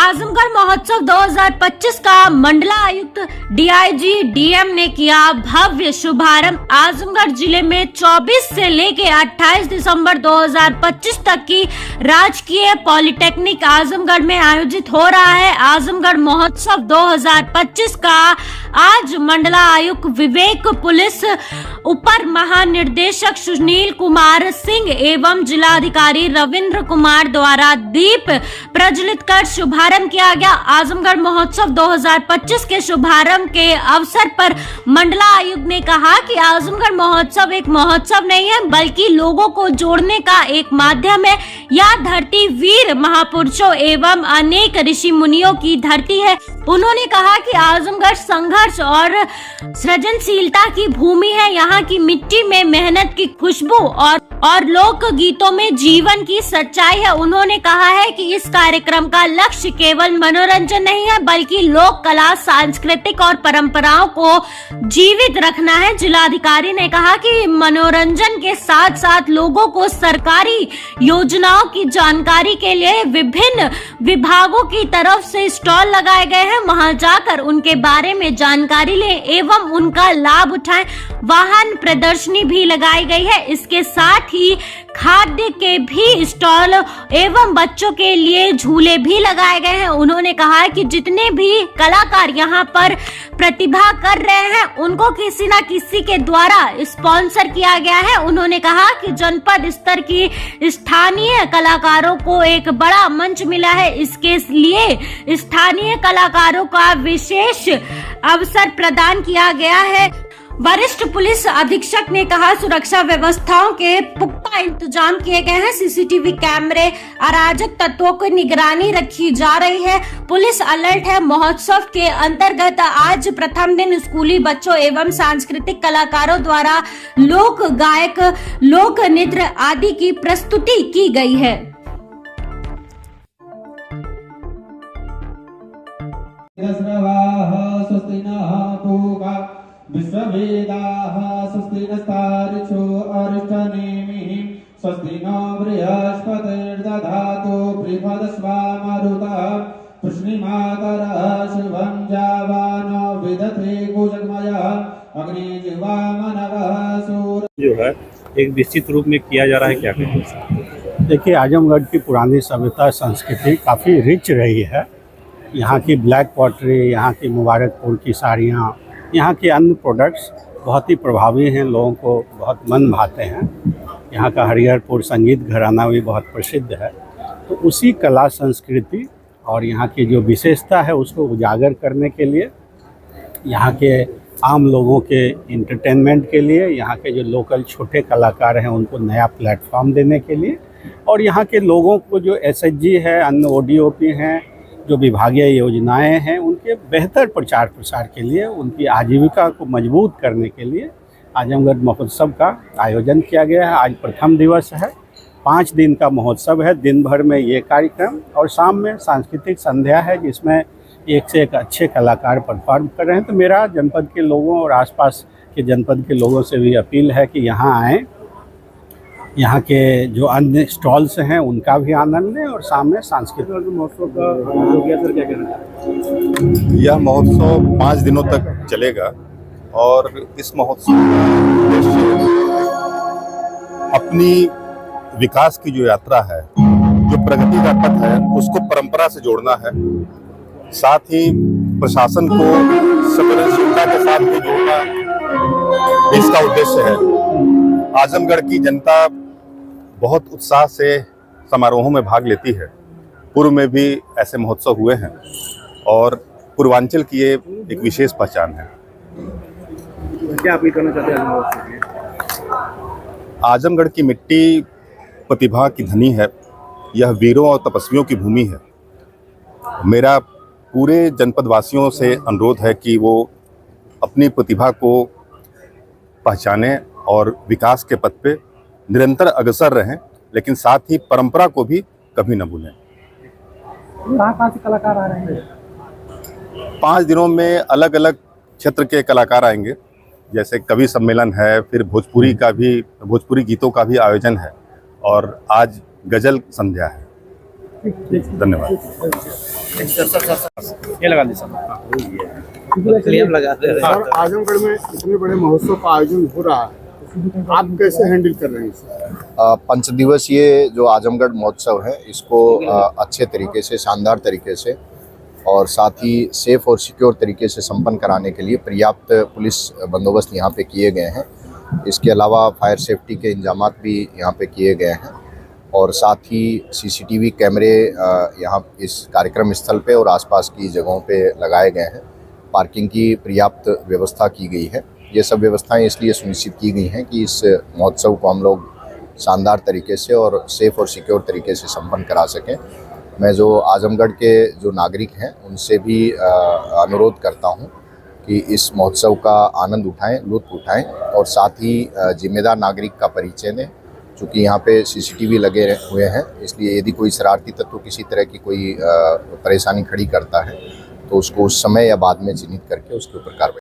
आजमगढ़ महोत्सव 2025 का मंडला आयुक्त डीआईजी डीएम ने किया भव्य शुभारंभ। आजमगढ़ जिले में 24 से लेकर 28 दिसंबर 2025 तक की राजकीय पॉलिटेक्निक आजमगढ़ में आयोजित हो रहा है। आजमगढ़ महोत्सव 2025 का आज मंडला आयुक्त विवेक, पुलिस अपर महानिर्देशक सुनील कुमार सिंह एवं जिलाधिकारी रविंद्र कुमार द्वारा दीप प्रज्वलित कर शुभारंभ किया गया। आजमगढ़ महोत्सव 2025 के शुभारंभ के अवसर पर मंडला आयुक्त ने कहा कि आजमगढ़ महोत्सव एक महोत्सव नहीं है बल्कि लोगों को जोड़ने का एक माध्यम है। यह धरती वीर महापुरुषों एवं अनेक ऋषि मुनियों की धरती है। उन्होंने कहा कि आजमगढ़ संघर्ष और सृजनशीलता की भूमि है। यहाँ की मिट्टी में मेहनत की खुशबू और लोक गीतों में जीवन की सच्चाई है। उन्होंने कहा है कि इस कार्यक्रम का लक्ष्य केवल मनोरंजन नहीं है बल्कि लोक कला, सांस्कृतिक और परंपराओं को जीवित रखना है। जिलाधिकारी ने कहा कि मनोरंजन के साथ साथ लोगों को सरकारी योजनाओं की जानकारी के लिए विभिन्न विभागों की तरफ से स्टॉल लगाए गए हैं। वहां जाकर उनके बारे में जानकारी लें एवं उनका लाभ उठाएं। वाहन प्रदर्शनी भी लगाई गई है। इसके साथ ही खाद्य के भी स्टॉल एवं बच्चों के लिए झूले भी लगाए गए हैं। उन्होंने कहा कि जितने भी कलाकार यहाँ पर प्रतिभा कर रहे हैं उनको किसी न किसी के द्वारा स्पॉन्सर किया गया है। उन्होंने कहा कि जनपद स्तर की स्थानीय कलाकारों को एक बड़ा मंच मिला है। इसके लिए स्थानीय कलाकारों का विशेष अवसर प्रदान किया गया है। वरिष्ठ पुलिस अधीक्षक ने कहा सुरक्षा व्यवस्थाओं के पुख्ता इंतजाम किए गए हैं। सीसीटीवी कैमरे, अराजक तत्वों की निगरानी रखी जा रही है। पुलिस अलर्ट है। महोत्सव के अंतर्गत आज प्रथम दिन स्कूली बच्चों एवं सांस्कृतिक कलाकारों द्वारा लोक गायक, लोक नृत्य आदि की प्रस्तुति की गई है। विश्ववेदाः स्वस्ति नस्तार्क्ष्यो अरिष्टनेमिः स्वस्ति नो बृहस्पतिर्दधातु बृहदस्वामरुतः पुष्णिमातरः शिवं जावानो विदधे कुजगमयः अग्निजिह्वामनवः सूर जो है एक निश्चित रूप में किया जा रहा है। क्या कहें? देखिए, आजमगढ़ की पुरानी सभ्यता संस्कृति काफ़ी रिच रही है। यहाँ की ब्लैक पॉटरी, यहाँ की मुबारकपुर की साड़ियाँ, यहाँ के अन्य प्रोडक्ट्स बहुत ही प्रभावी हैं, लोगों को बहुत मन भाते हैं। यहाँ का हरिहरपुर संगीत घराना भी बहुत प्रसिद्ध है। तो उसी कला संस्कृति और यहाँ की जो विशेषता है उसको उजागर करने के लिए, यहाँ के आम लोगों के एंटरटेनमेंट के लिए, यहाँ के जो लोकल छोटे कलाकार हैं उनको नया प्लेटफॉर्म देने के लिए, और यहाँ के लोगों को जो एसएचजी है, अन्य ओडीओपी हैं, जो विभागीय योजनाएं हैं, उनके बेहतर प्रचार प्रसार के लिए, उनकी आजीविका को मजबूत करने के लिए आजमगढ़ महोत्सव का आयोजन किया गया है। आज प्रथम दिवस है। 5 दिन का महोत्सव है। दिन भर में ये कार्यक्रम और शाम में सांस्कृतिक संध्या है जिसमें एक से एक अच्छे कलाकार परफॉर्म कर रहे हैं। तो मेरा जनपद के लोगों और आसपास के जनपद के लोगों से भी अपील है कि यहाँ आएँ, यहाँ के जो अन्य स्टॉल्स हैं उनका भी आनंद लें और सामने सांस्कृतिक महोत्सव का हो गया। सर, क्या कहना? यह महोत्सव 5 दिनों तक चलेगा और इस महोत्सव का उद्देश्य अपनी विकास की जो यात्रा है, जो प्रगति का पथ है, उसको परंपरा से जोड़ना है। साथ ही प्रशासन को संवेदनशीलता के साथ भी जोड़ना इसका उद्देश्य है। आजमगढ़ की जनता बहुत उत्साह से समारोहों में भाग लेती है। पूर्व में भी ऐसे महोत्सव हुए हैं और पूर्वांचल की ये एक विशेष पहचान है। क्या अपील करना चाहते हैं? आजमगढ़ की मिट्टी प्रतिभा की धनी है। यह वीरों और तपस्वियों की भूमि है। मेरा पूरे जनपद वासियों से अनुरोध है कि वो अपनी प्रतिभा को पहचानें और विकास के पथ पे निरंतर अग्रसर रहें, लेकिन साथ ही परंपरा को भी कभी न भूलें। कहाँ से कलाकार आ रहे हैं? 5 दिनों में अलग अलग क्षेत्र के कलाकार आएंगे। जैसे कवि सम्मेलन है, फिर भोजपुरी गीतों का भी आयोजन है और आज गजल संध्या है। धन्यवाद। ये लगा दी सर। सर आजमगढ़ में इतने बड़े महोत्सव का आयोजन हो रहा है, आप कैसे हैंडल कर रहे हैं इसे? पंचदिवसीय जो आजमगढ़ महोत्सव है इसको अच्छे तरीके से, शानदार तरीके से और साथ ही सेफ और सिक्योर तरीके से संपन्न कराने के लिए पर्याप्त पुलिस बंदोबस्त यहाँ पे किए गए हैं। इसके अलावा फायर सेफ्टी के इंतजाम भी यहाँ पे किए गए हैं और साथ ही सीसीटीवी कैमरे यहाँ इस कार्यक्रम स्थल पे और आसपास की जगहों पे लगाए गए हैं। पार्किंग की पर्याप्त व्यवस्था की गई है। ये सब व्यवस्थाएं इसलिए सुनिश्चित की गई हैं कि इस महोत्सव को हम लोग शानदार तरीके से और सेफ और सिक्योर तरीके से संपन्न करा सकें। मैं जो आजमगढ़ के जो नागरिक हैं उनसे भी अनुरोध करता हूं कि इस महोत्सव का आनंद उठाएं, लुत्फ उठाएं और साथ ही जिम्मेदार नागरिक का परिचय दें। चूँकि यहाँ पे सीसीटीवी लगे हुए हैं, इसलिए यदि कोई शरारती तत्व किसी तरह की कोई परेशानी खड़ी करता है तो उसको उस समय या बाद में चिन्हित करके उसके ऊपर कार्रवाई